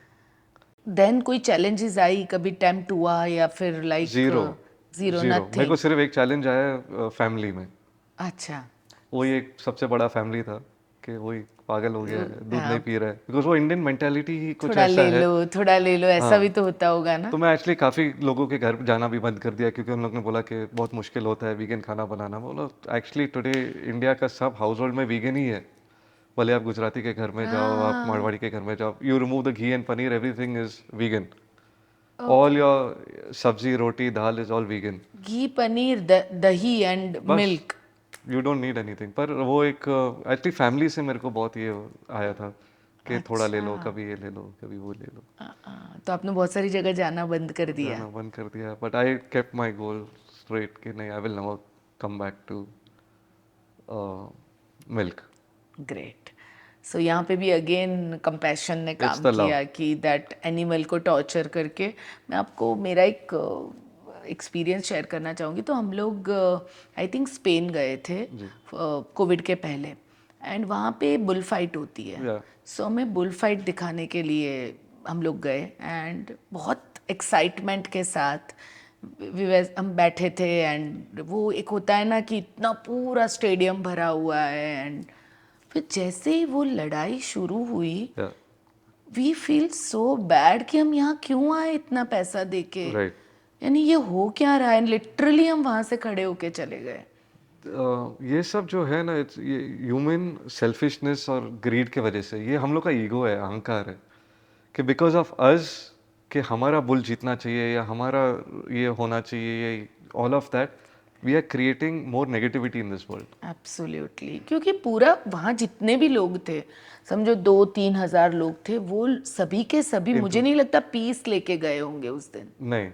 Then कोई challenges आई, कभी tempt हुआ या फिर like zero, zero, zero. मेरे को nothing? सिर्फ एक चैलेंज आया फैमिली में। अच्छा। वही एक सबसे बड़ा फैमिली था कि वही पागल हो गया है, दूध नहीं हाँ, पी रहा है, बिकॉज वो इंडियन मेंटालिटी ही कुछ थोड़ा ऐसा ले है। लो, थोड़ा ले लो, ऐसा भी हाँ, तो होता होगा ना? तो मैं एक्चुअली काफ़ी लोगों के घर जाना भी बंद कर दिया, क्योंकि उन लोगों ने बोला कि बहुत मुश्किल होता है वीगन खाना बनाना। बोलो एक्चुअली टुडे इंडिया का सब हाउस होल्ड में वीगन ही है। भले आप गुजराती के घर में जाओ, आप हाँ। मारवाड़ी के घर में जाओ, you remove the ghee and paneer, everything is vegan. All your सब्जी रोटी दाल इज ऑल वीगन। घी, पनीर, दही एंड बस, milk. You don't need anything. पर वो एक एक्चुअली फैमिली से मेरे को बहुत ये आया था कि थोड़ा ले लो, अच्छा। कभी ये ले लो, कभी वो ले लो। तो आपने बहुत सारी जगह जाना बंद कर दिया। जाना बंद कर दिया, but I kept my goal straight कि नहीं, I will never come back to milk. Great. So यहाँ पे भी अगेन कंपैशन ने इट्स काम द लव। किया कि दैट एनिमल को टॉर्चर करके। मैं आपको मेरा एक एक्सपीरियंस शेयर करना चाहूँगी। तो हम लोग आई थिंक स्पेन गए थे जी। कोविड के पहले, एंड वहाँ पे बुल फाइट होती है। या सो हमें बुल फाइट दिखाने के लिए हम लोग गए, एंड बहुत एक्साइटमेंट के साथ हम बैठे थे, एंड वो एक होता है ना कि इतना पूरा स्टेडियम भरा हुआ है, एंड फिर जैसे ही वो लड़ाई शुरू हुई, या वी फील सो बैड कि हम यहाँ क्यों आए इतना पैसा देके, राइट। यानी ये हो क्या रहा है। लिटरली हम वहाँ से खड़े होके चले गए। ये सब जो है ना, इट्स ये ह्यूमन सेल्फिशनेस और ग्रीड के वजह से, ये हम लोग का ईगो है, अहंकार है कि बिकॉज ऑफ अस कि हमारा बुल जीतना चाहिए या हमारा ये होना चाहिए, ये all of that we are creating more negativity in this world. Absolutely, क्योंकि पूरा वहाँ जितने भी लोग थे, समझो 2-3 हजार लोग थे, वो सभी के सभी मुझे नहीं लगता पीस लेके गए होंगे उस दिन। नहीं,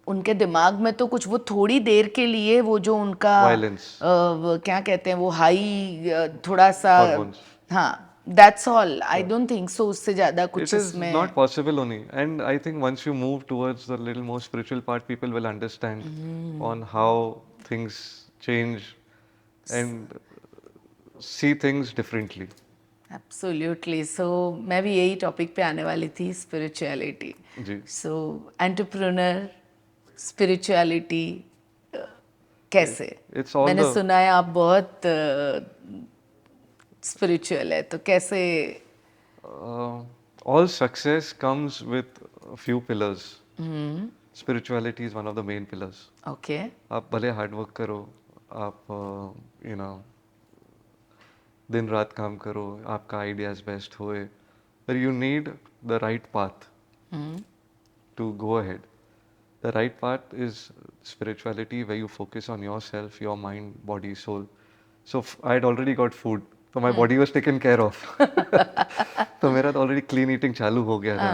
उनके दिमाग में तो कुछ वो थोड़ी देर के लिए वो जो उनका वायलेंस, वो क्या कहते हैं वो हाई थोड़ा सा, हॉर्मोन्स, हाँ that's all, I don't think so उससे ज्यादा कुछ it is इसमें। not possible only, and I think once you move towards the little more spiritual part, people will understand on how things change and see things differently. Absolutely, so मैं भी यही topic पे आने वाली थी, spirituality. जी, so entrepreneur, spirituality कैसे? it's all मैंने the सुना है आप बहुत स्पिरिचुअल है, तो कैसे? all success comes with a few pillars. Spirituality is one of the main pillars. Okay, आप भले हार्ड वर्क करो, आप यू नो दिन रात काम करो, आपका आइडियाज बेस्ट होए, पर you need the right path to go ahead. The right path is spirituality, where you focus on yourself, your mind, body, soul. So I had already got food, so my body was taken care of. तो मेरा तो already clean eating चालू हो गया था.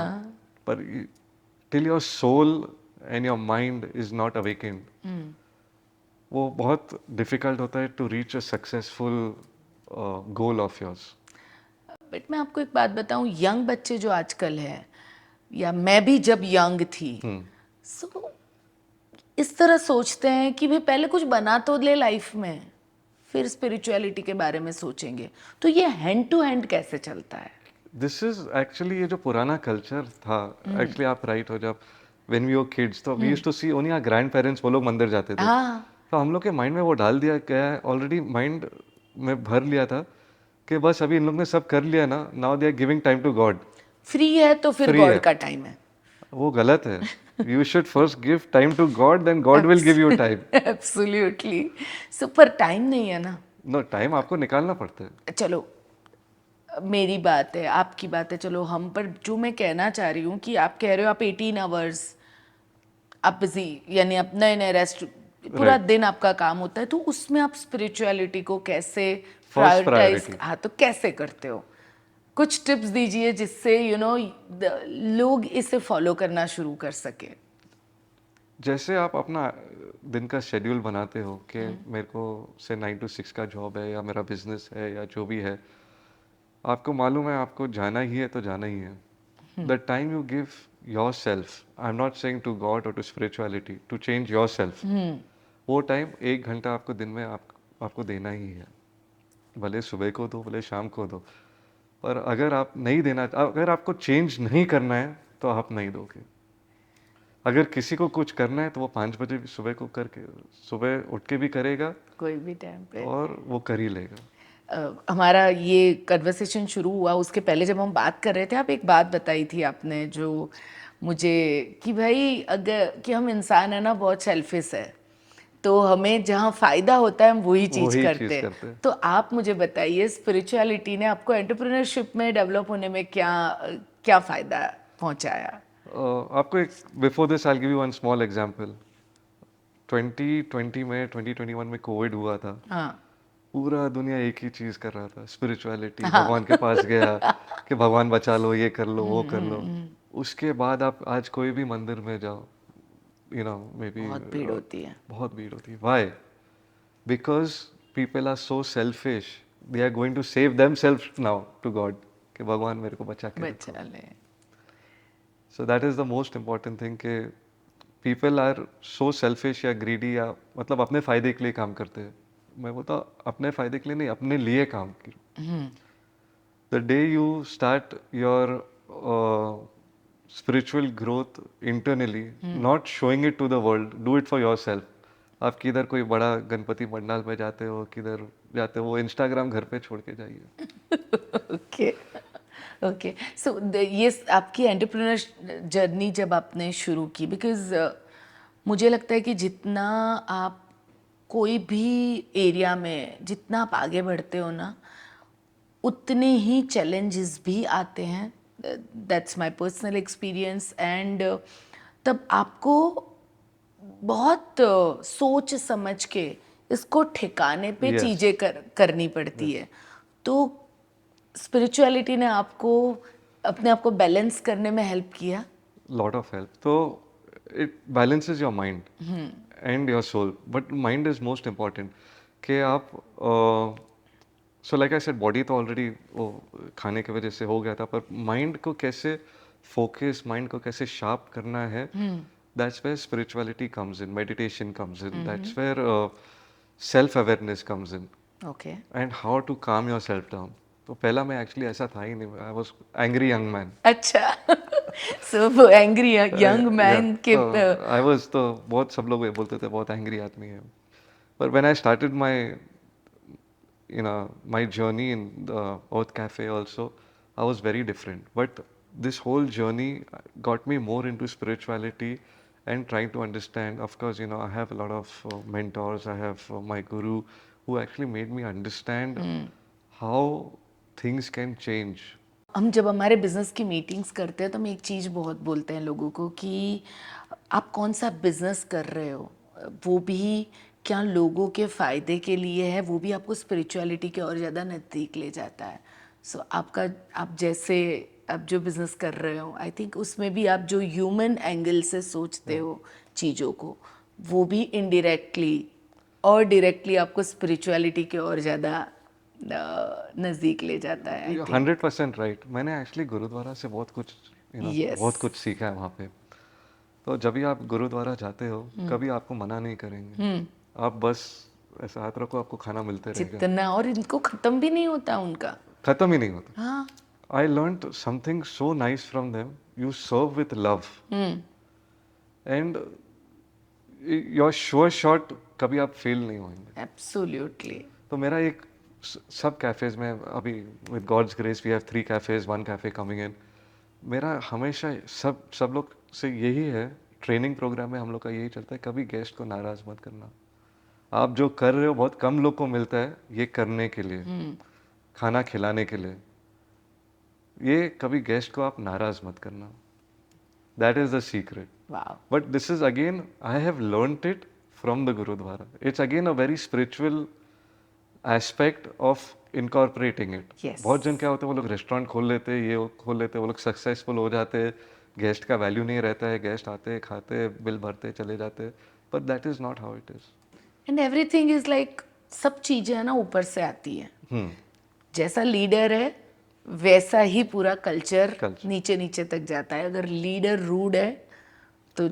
पर till your soul and your mind is not awakened, वो बहुत difficult होता है to reach a successful goal of yours. But मैं आपको एक बात बताऊं, यंग बच्चे जो आजकल है, या मैं भी जब यंग थी, सो इस तरह सोचते हैं कि भाई पहले कुछ बना तो ले लाइफ में, फिर स्पिरिचुअलिटी के बारे में सोचेंगे। तो ये हैंड टू हैंड कैसे चलता है? दिस इज एक्चुअली ये जो पुराना कल्चर था, एक्चुअली आप राइट हो, जब व्हेन वी वर किड्स तो we used to see only our grandparents, वो लोग मंदिर जाते थे, हाँ, तो हम लोग के माइंड में वो डाल दिया गया है, ऑलरेडी माइंड में भर लिया था कि बस अभी इन लोग ने सब कर लिया ना, now they are giving time to God. Free है तो फिर Free गॉड है. का टाइम है। वो गलत है. You should first give time to God, then God will give you time. Absolutely, so पर टाइम नहीं है ना। नो, टाइम आपको निकालना पड़ता है. चलो मेरी बात है, आपकी बात है, चलो हम, पर जो मैं कहना चाह रही हूँ कि आप कह रहे हो आप 18 आवर्स आप बिजी, यानी आप नए नए रेस्ट, पूरा दिन आपका काम होता है, तो उसमें आप स्पिरिचुअलिटी को कैसे प्रायोरिटाइज, priority. हाँ तो कैसे करते हो? कुछ टिप्स दीजिए जिससे लोग इसे फॉलो करना शुरू कर सके। जैसे आप अपना दिन का शेड्यूल बनाते हो कि मेरे को से 9 to 6 का जॉब है या मेरा बिजनेस है या जो भी है, आपको मालूम है आपको जाना ही है तो जाना ही है. The time you give yourself, I am not saying to God or to spirituality, to change yourself, वो टाइम 1 घंटा आपको दिन में आपको देना ही है. भले सुबह को दो, भले शाम को दो, पर अगर आप नहीं देना, अगर आपको चेंज नहीं करना है तो आप नहीं दोगे. अगर किसी को कुछ करना है तो वो 5 बजे सुबह को करके, सुबह उठ के भी करेगा कोई भी टाइम पे। और वो कर ही लेगा. हमारा ये कन्वर्सेशन शुरू हुआ उसके पहले जब हम बात कर रहे थे, आप एक बात बताई थी आपने जो मुझे, कि भाई अगर कि हम इंसान है ना बहुत सेल्फिश है, तो हमें जहाँ फायदा होता है हम वही चीज करते हैं. तो आप मुझे बताइए, स्पिरिचुअलिटी ने आपको एंटरप्रेन्योरशिप में डेवलप होने में क्या क्या फायदा पहुंचाया? आपको एक, before this I will give you one small example. 2020 में 2021 में कोविड हुआ था. हाँ, पूरा दुनिया एक ही चीज कर रहा था, स्पिरिचुअलिटी. भगवान के पास गया कि भगवान बचा लो, ये कर लो, वो कर लो. उसके बाद आप आज कोई भी मंदिर में जाओ, यू नो, मे बी बहुत भीड़ होती है। बहुत भीड़ होती है. Why? Because people are so selfish, they are going to save themselves now to God, कि भगवान मेरे को बचा के रखो. बचा ले। So that is the most important thing कि पीपल आर सो सेल्फिश या ग्रीडी, या मतलब अपने फायदे के लिए काम करते हैं. मैं बोलता अपने फायदे के लिए नहीं, अपने लिए काम करो. The day you start your spiritual growth internally, not showing it to the world, do it for yourself. आप किधर कोई बड़ा गणपति पंडाल में जाते हो, किधर जाते हो, वो इंस्टाग्राम घर पे छोड़ के जाइए. ओके ओके, सो ये आपकी एंटरप्रेन्योर जर्नी जब आपने शुरू की, बिकॉज मुझे लगता है कि जितना आप कोई भी एरिया में जितना आप आगे बढ़ते हो ना, उतने ही चैलेंजेस भी आते हैं, that's my personal experience. And तब आपको बहुत सोच समझ के इसको ठिकाने पे Yes. चीज़ें करनी पड़ती है। तो स्पिरिचुअलिटी ने आपको अपने आप को बैलेंस करने में हेल्प किया? Lot of help. So it balances your mind and your soul, but mind is most important. कि आप so like I said, body तो already वो खाने की वजह से हो गया था, पर mind को कैसे focus, mind को कैसे sharp करना है, that's where spirituality comes in, meditation comes in, that's where self awareness comes in, okay. and how to calm yourself down. तो पहला मैं एक्चुअली ऐसा था ही नहीं, I was angry young man. अच्छा। सो वो एंग्री यंग मैन के तो आई वाज तो बहुत सब लोग ये बोलते थे बहुत एंग्री आदमी है, पर when I started my my journey in the Earth Cafe also, I was very different, but this whole journey got me more into spirituality and trying to understand. Of course, I have a lot of mentors. I have my guru who actually made me understand how things can change. हम जब हमारे business की meetings करते हैं तो हम एक चीज़ बहुत बोलते हैं लोगों को कि आप कौन सा बिजनेस कर रहे हो, वो भी क्या लोगों के फ़ायदे के लिए है, वो भी आपको स्पिरिचुअलिटी के और ज़्यादा नज़दीक ले जाता है। सो आप जैसे आप जो बिज़नेस कर रहे हो, आई थिंक उसमें भी आप जो ह्यूमन एंगल से सोचते हो चीज़ों को, वो भी इनडायरेक्टली और डायरेक्टली आपको स्पिरिचुअलिटी के और ज़्यादा नज़दीक ले जाता है, आई थिंक। 100% राइट। मैंने एक्चुअली गुरुद्वारा से बहुत कुछ यस। बहुत कुछ सीखा है वहाँ पे। तो जब भी आप गुरुद्वारा जाते हो, कभी आपको मना नहीं करेंगे। आप बस ऐसा हाथ रखो, आपको खाना मिलते रहेगा, जितना, और इनको खत्म भी नहीं होता उनका। खत्म ही नहीं होता। हाँ। I learn something so nice from them. You serve with love and you're sure shot, कभी आप फेल नहीं होंगे। एब्सोल्युटली। तो मेरा एक सब कैफेज में अभी with God's grace we have 3 cafes, 1 cafe coming in. मेरा हमेशा सब लोग से यही है, ट्रेनिंग प्रोग्राम में हम लोग का यही चलता है, कभी गेस्ट को नाराज मत करना। आप जो कर रहे हो बहुत कम लोग को मिलता है ये करने के लिए, खाना खिलाने के लिए। ये कभी गेस्ट को आप नाराज मत करना। That is the secret. Wow. But this is again, I have learned it from the gurdwara. It's again a very spiritual aspect of incorporating it. Yes. बहुत जन क्या होते हैं, वो लोग रेस्टोरेंट खोल लेते हैं, ये खोल लेते हैं, वो लोग सक्सेसफुल हो जाते हैं, गेस्ट का वैल्यू नहीं रहता है, गेस्ट आते खाते बिल भरते चले जाते हैं, but that is not how it is. And everything is like, सब चीज़ें है ना ऊपर से आती है। जैसा लीडर है वैसा ही पूरा कल्चर Culture. नीचे नीचे तक जाता है। अगर लीडर रूड है तो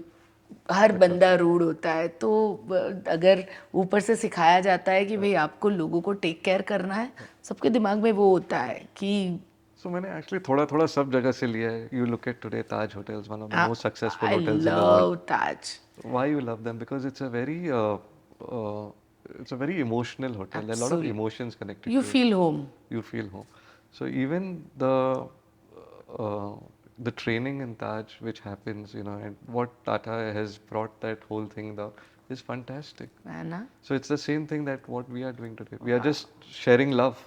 हर बंदा रूड होता है। तो अगर ऊपर से सिखाया जाता है कि भाई आपको लोगों को टेक केयर करना है, सबके दिमाग में वो होता है कि सो मैंने एक्चुअली थोड़ा थोड़ा सब जगह से लिया है। You look at today Taj hotels, one of the most successful I hotels in the love world. Taj. Why you love them? Because it's a very emotional hotel. There are a lot of Absolutely. emotions connected You to feel home. it. You feel home. So even the training in Taj which happens, and what Tata has brought that whole thing down is fantastic. है ना? So it's the same thing that what we are doing today. We are just sharing love.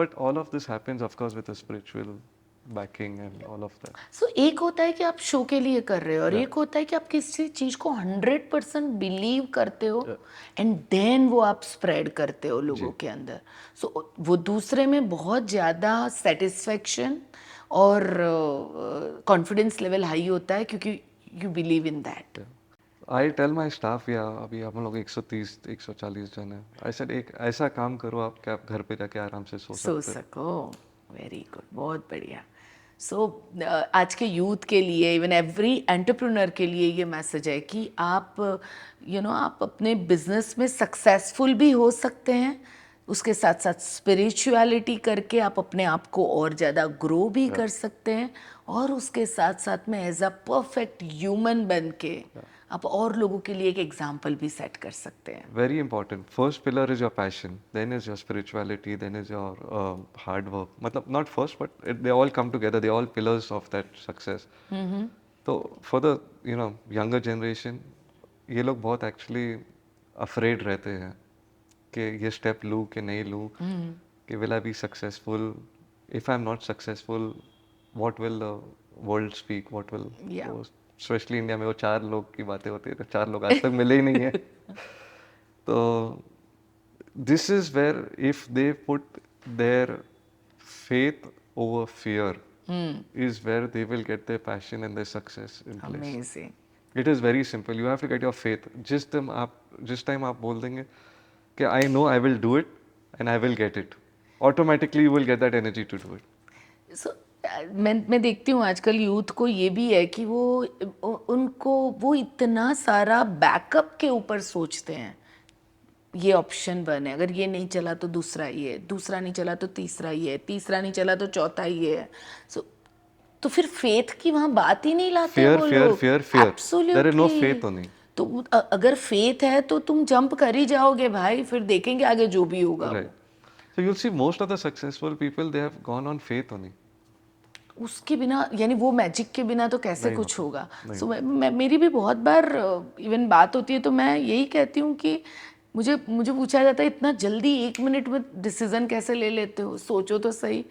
But all of this happens, of course, with a spiritual backing and all of that. सो एक होता है कि आप show के लिए कर रहे हो, और एक होता है कि आप किसी चीज को 100% बिलीव करते हो एंड देन वो आप स्प्रेड करते हो लोगों के अंदर। सो वो दूसरे में बहुत ज़्यादा सेटिस्फेक्शन और कॉन्फिडेंस लेवल हाई होता है क्योंकि you believe in that. I tell my staff, या अभी हम लोग 130 140 जन है, I said एक ऐसा काम करो आप कि आप घर पे जाके आराम से सो सो सकते हो। सको। वेरी गुड, बहुत बढ़िया। सो आज के यूथ के लिए, इवन एवरी एंटरप्रेन्योर के लिए ये मैसेज है कि आप आप अपने बिजनेस में सक्सेसफुल भी हो सकते हैं, उसके साथ साथ स्पिरिचुअलिटी करके आप अपने आप को और ज़्यादा ग्रो भी कर सकते हैं, और उसके साथ साथ में एज अ परफेक्ट ह्यूमन बन के आप और लोगों के लिए एक एग्जाम्पल भी सेट कर सकते हैं। Very important. First pillar is your passion, then is your spirituality, then is your hard work. मतलब not first, but they all come together. They all pillars of that success. तो for the younger generation, ये लोग बहुत actually afraid रहते हैं कि ये step लूँ कि नहीं लूँ, कि will I be successful? If I'm not successful, what will the world speak, what will Yeah. Specially India में वो 4 लोग की बातें होती है, तो 4 लोग आज तक मिले ही नहीं है. तो this is where if they put their faith over fear is where they will get their passion and their success in place. Amazing. It is very simple. You have to get your faith. जिस time आप बोल देंगे कि I know I will do it and I will get it, automatically you will get that energy to do it. So, मैं देखती हूँ आजकल youth को ये भी है कि उनको वो इतना सारा बैकअप के ऊपर सोचते हैं. ये ऑप्शन 1 है, अगर ये नहीं चला तो दूसरा ये है, दूसरा नहीं चला तो तीसरा ये है, तीसरा नहीं चला तो चौथा ये है. सो तो फिर फेथ की वहाँ बात ही नहीं लाते Fear, वो fear, लोग. fear, fear. Absolutely. There is no faith only. तो अगर फेथ है तो तुम जंप कर ही जाओगे भाई, फिर देखेंगे आगे जो भी होगा. Right. So you'll see most of the successful people, they have gone on faith only. उसके बिना, यानी वो मैजिक के बिना तो कैसे कुछ होगा. सो मेरी भी बहुत बार इवन बात होती है तो मैं यही कहती हूँ कि मुझे पूछा जाता है इतना जल्दी 1 मिनट में डिसीजन कैसे ले लेते हो, सोचो तो सही.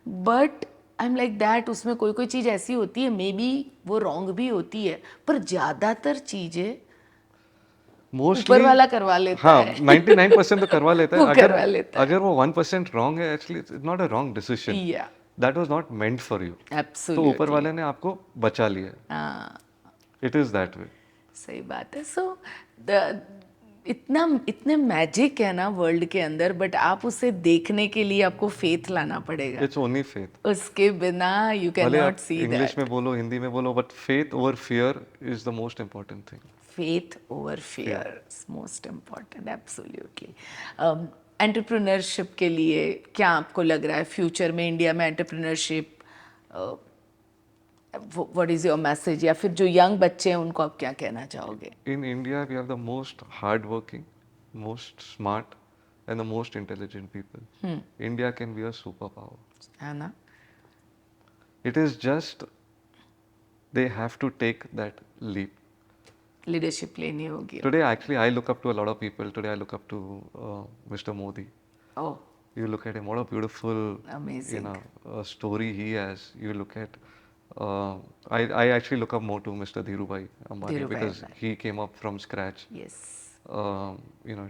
But I am like that. उसमें कोई चीज़ ऐसी होती है, मे बी वो रॉन्ग भी होती है, पर ज़्यादातर चीज़ें ऊपर वाला करवा लेता हाँ, है. 99% तो करवा लेता है. वो करवा लेता है. अगर वो 1% रॉन्ग है, actually it's not a wrong decision. Yeah, that was not meant for you. तो absolutely. ऊपर वाले ने आपको बचा लिया. हाँ, इट इज दैट वे. सही बात है. सो इतने मैजिक है ना वर्ल्ड के अंदर, बट आप उसे देखने के लिए आपको फेथ लाना पड़ेगा. It's only faith. उसके बिना यू कैन भले नॉट आप सी इंग्लिश दैट. में बोलो, हिंदी में बोलो, but faith over fear is the most important thing. Faith over fear is most important, absolutely. Entrepreneurship के लिए क्या आपको लग रहा है फ्यूचर में इंडिया में entrepreneurship, what is your message, या फिर जो यंग बच्चे हैं उनको आप क्या कहना चाहोगे? In India, we have the most hardworking, most smart, and the most intelligent people. India can be a superpower. है ना? It is just they have to take that leap. Leadership लेनी होगी. Today, actually, I look up to a lot of people. Today, I look up to Mr. Modi. Oh, You look at him, what a beautiful, Amazing. story he has. You look at, I actually look up more to Mr. Dhirubhai Ambani Dhirubhai because Ambani. he came up from scratch. Yes.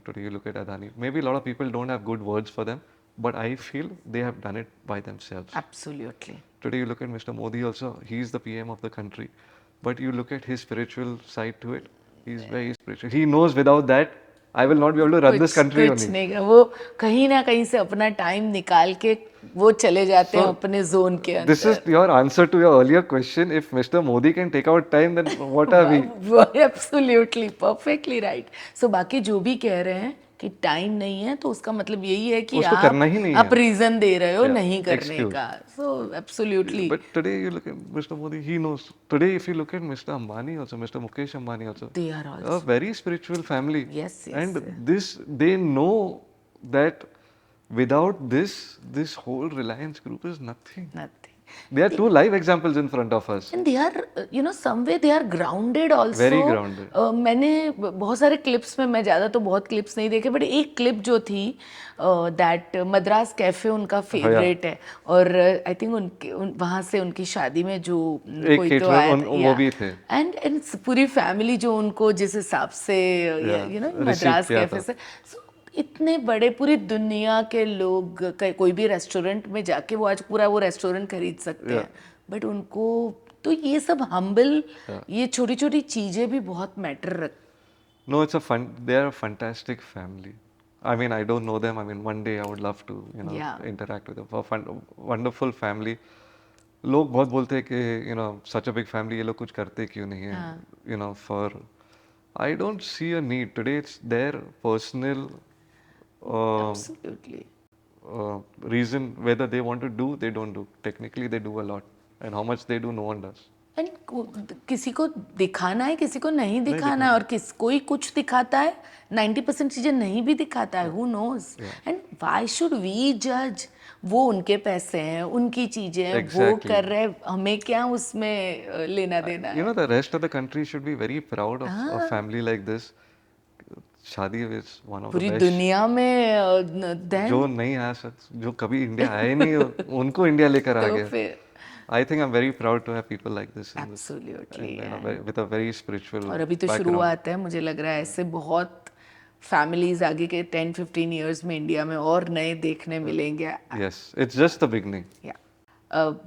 Today you look at Adani. Maybe a lot of people don't have good words for them, but I feel they have done it by themselves. Absolutely. Today you look at Mr. Modi also, he's the PM of the country, but you look at his spiritual side to it, he's very spiritual. He knows without that, I will not be able to run this country कुछ only. नहीं, वो कहीं ना कहीं से अपना time निकाल के वो चले जाते हैं अपने जोन के अंदर. This is your answer to your earlier question. If Mr. Modi can take out time, then what are we? Absolutely, perfectly right. So बाकी जो भी कह रहे हैं कि टाइम नहीं है, तो उसका मतलब यही है कि उसको करना ही नहीं आप है. रीजन दे रहे हो Yeah, नहीं करने excuse. का. So absolutely. But today you look at Mr. Modi, he knows. Today if you look at Mr. Ambani also, Mr. Mukesh Ambani also, They are also. a very spiritual family. Yes, yes, And yes. this, they know that without this whole Reliance group is nothing. Nothing. They are two live examples in front of us. And they are, some way they are grounded also. Very grounded. मैंने बहुत सारे clips में, मैं ज़्यादा तो बहुत clips नहीं देखे, बट एक क्लिप जो थी दैट मद्रास कैफे उनका फेवरेट है, और आई थिंक वहाँ से उनकी शादी में जो एक कोई तो caterer, आया वो भी थे. एंड पूरी फैमिली जो उनको जिस हिसाब से मद्रास किया कैफे था. से. So, इतने बड़े, पूरी दुनिया के लोग कोई भी रेस्टोरेंट में जाके वो आज पूरा वो रेस्टोरेंट खरीद सकते हैं, बट उनको तो ये सब हम्बल, ये छोटी छोटी चीजें भी बहुत मैटर रख. No, they are a fantastic family. I mean, I don't know them. I mean, one day I would love to, Yeah. interact with them. Wonderful family. लोग बहुत बोलते हैं कि, such a big family, ये लोग कुछ करते क्यों नहीं है? For, I don't see a need. Today it's their personal Absolutely. reason whether they want to do, they don't do. Technically, they do a lot. And how much they do, no one does. And किसी को दिखाना है, किसी को नहीं दिखाना है, और कोई कुछ दिखाता है, 90% चीजें नहीं भी दिखाता है. Who knows? And why should we जज? वो उनके पैसे हैं, उनकी चीजें हैं, वो Exactly. कर रहे हैं, हमें क्या उसमें लेना देना है? The rest of the country should be very proud of a family like this. शादी is one of the पूरी best. दुनिया में then जो नहीं आ सकते, जो कभी इंडिया आए नहीं, उनको इंडिया लेकर आ तो गया. फिर I think I'm very proud to have people like this in this, Absolutely, and and- very, with a very spiritual और अभी तो background. शुरुआत है, मुझे लग रहा है ऐसे बहुत फैमिलीज आगे के 10-15 इयर्स में इंडिया में और नए देखने मिलेंगे। Yes, it's just the beginning. या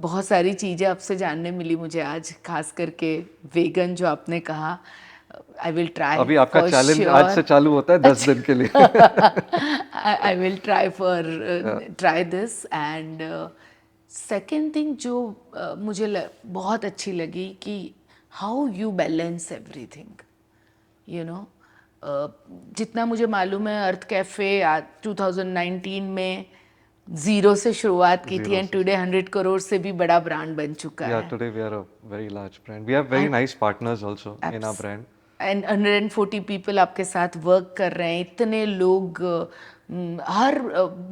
बहुत सारी चीज़ें आपसे जानने मिली मुझे आज, खास करके वेगन जो आपने कहा। आई विल ट्राई अभी आपका चैलेंज आज से चालू होता है 10 दिन के लिए. I will try for try this. And second thing जो मुझे बहुत अच्छी लगी कि how you balance everything, you know. जितना मुझे मालूम है अर्थ कैफ़े 2019 में जीरो से शुरुआत की थी Zero एंड टुडे 100 करोड़ से भी बड़ा ब्रांड बन चुका Yeah, है। today we are a very large brand. We have very nice partners also in our brand. And 140 people आपके साथ वर्क कर रहे हैं, इतने लोग, हर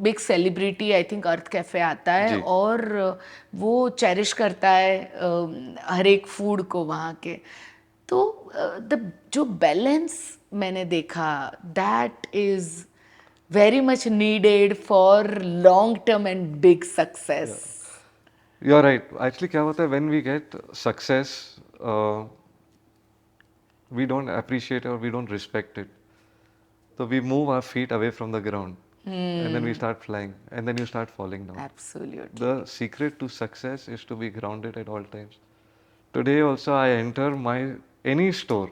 big celebrity I think Earth Cafe आता है जी। और वो चेरिश करता है हर एक फूड को वहाँ के। तो जो बैलेंस मैंने देखा that is very much needed for long term and big success. You're right. Actually, क्या होता है when we get success, we don't appreciate or we don't respect it. So we move our feet away from the ground, and then we start flying, and then you start falling down. Absolutely. The secret to success is to be grounded at all times. Today also, I enter any store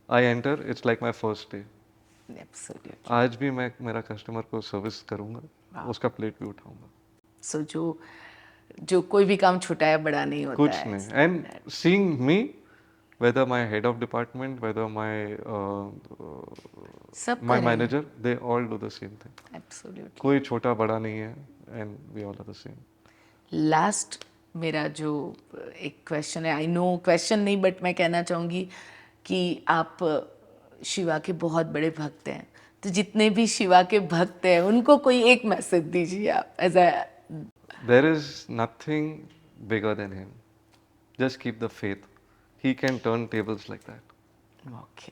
I enter, it's like my first day. Absolutely. आज भी मैं मेरा customer को service करूंगा, उसका plate भी उठाऊंगा. सो जो कोई भी काम छोटा या बड़ा नहीं होता कुछ है। नहीं. And seeing me, whether my head of department, whether my सब my करेंगे। manager, they all do the same thing. Absolutely. कोई छोटा बड़ा नहीं है, and we all are the same. Last मेरा जो एक क्वेश्चन है, आई नो क्वेश्चन नहीं बट मैं कहना चाहूँगी कि आप शिवा के बहुत बड़े भक्त हैं, तो जितने भी शिवा के भक्त हैं उनको कोई एक मैसेज दीजिए आप as a. There is nothing bigger than him. Just keep the faith. He can turn tables like that. Okay,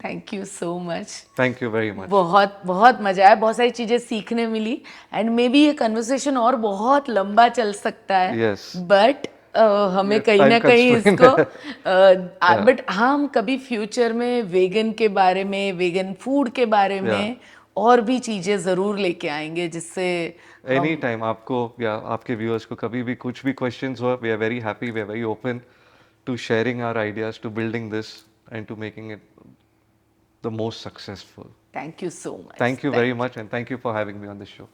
thank you so much. Thank you very much. बहुत बहुत मजा आया, बहुत सारी चीजें सीखने मिली एंड मे बी ये कन्वर्सेशन और बहुत लंबा चल सकता है। Yes. बट हमें Yes, कहीं time ना कहीं constraint इसको बट हम कभी फ्यूचर में वेगन के बारे में, वेगन फूड के बारे में और भी चीजें जरूर लेके आएंगे जिससे Any time आपको या आपके viewers को कभी भी कुछ भी questions हो, we are very happy, we are very open to sharing our ideas, to building this and to making it the most successful. Thank you so much. Thank you very much, and thank you for having me on this show.